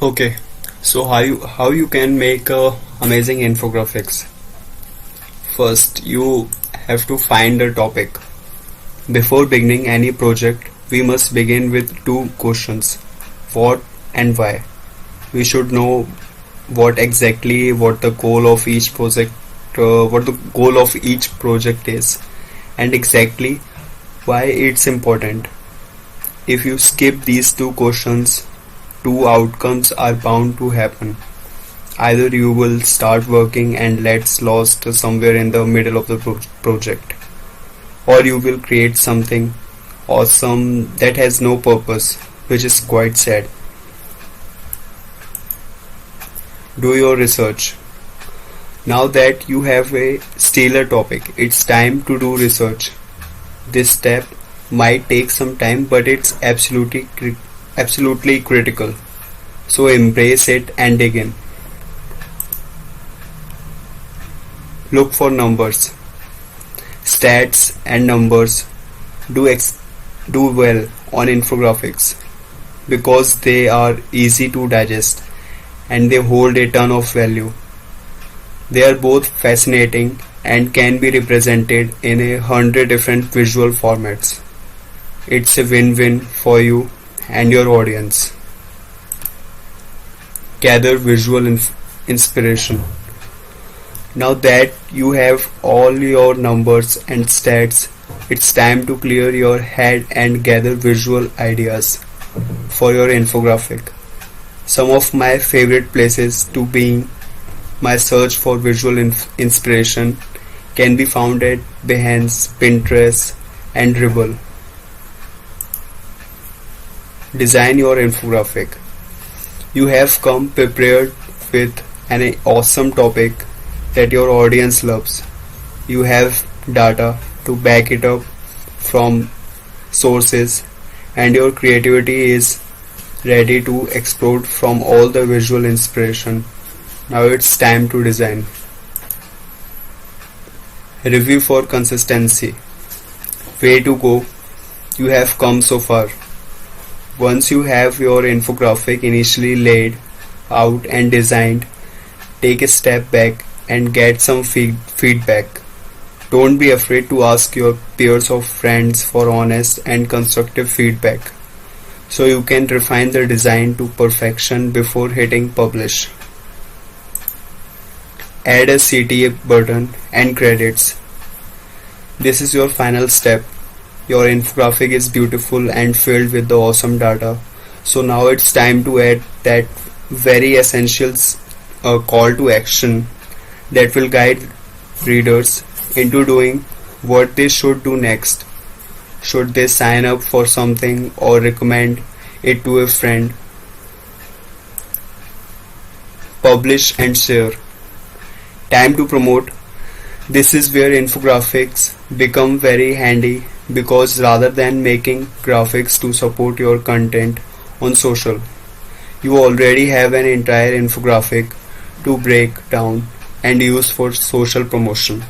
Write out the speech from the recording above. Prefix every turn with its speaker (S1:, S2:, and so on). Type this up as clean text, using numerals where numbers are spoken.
S1: Okay, so how you can make a amazing infographics? First, you have to find a topic. Before beginning any project, we must begin with two questions: what and why. We should know what the goal of each project, what the goal of each project is, and exactly why it's important. If you skip these two questions, two outcomes are bound to happen. Either you will start working and let's lost somewhere in the middle of the project, or you will create something awesome that has no purpose, which is quite sad. Do your research. Now that you have a stellar topic, it's time to do research. This step might take some time, but it's absolutely critical. So embrace it and dig in. Look for numbers. Stats and numbers do well on infographics because they are easy to digest and they hold a ton of value. They are both fascinating and can be represented in 100 different visual formats. It's a win-win for you and your audience. Gather visual inspiration. Now that you have all your numbers and stats, it's time to clear your head and gather visual ideas for your infographic. Some of my favorite places to be my search for visual inspiration can be found at Behance, Pinterest, and Dribbble. Design your infographic. You have come prepared with an awesome topic that your audience loves. You have data to back it up from sources, and your creativity is ready to explode from all the visual inspiration. Now it's time to design. Review for consistency. Way to go. You have come so far. Once you have your infographic initially laid out and designed, take a step back and get some feedback. Don't be afraid to ask your peers or friends for honest and constructive feedback so you can refine the design to perfection before hitting publish. Add a CTA button and credits. This is your final step. Your infographic is beautiful and filled with the awesome data. So now it's time to add that very essential call to action that will guide readers into doing what they should do next. Should they sign up for something or recommend it to a friend? Publish and share. Time to promote. This is where infographics become very handy because rather than making graphics to support your content on social, you already have an entire infographic to break down and use for social promotion.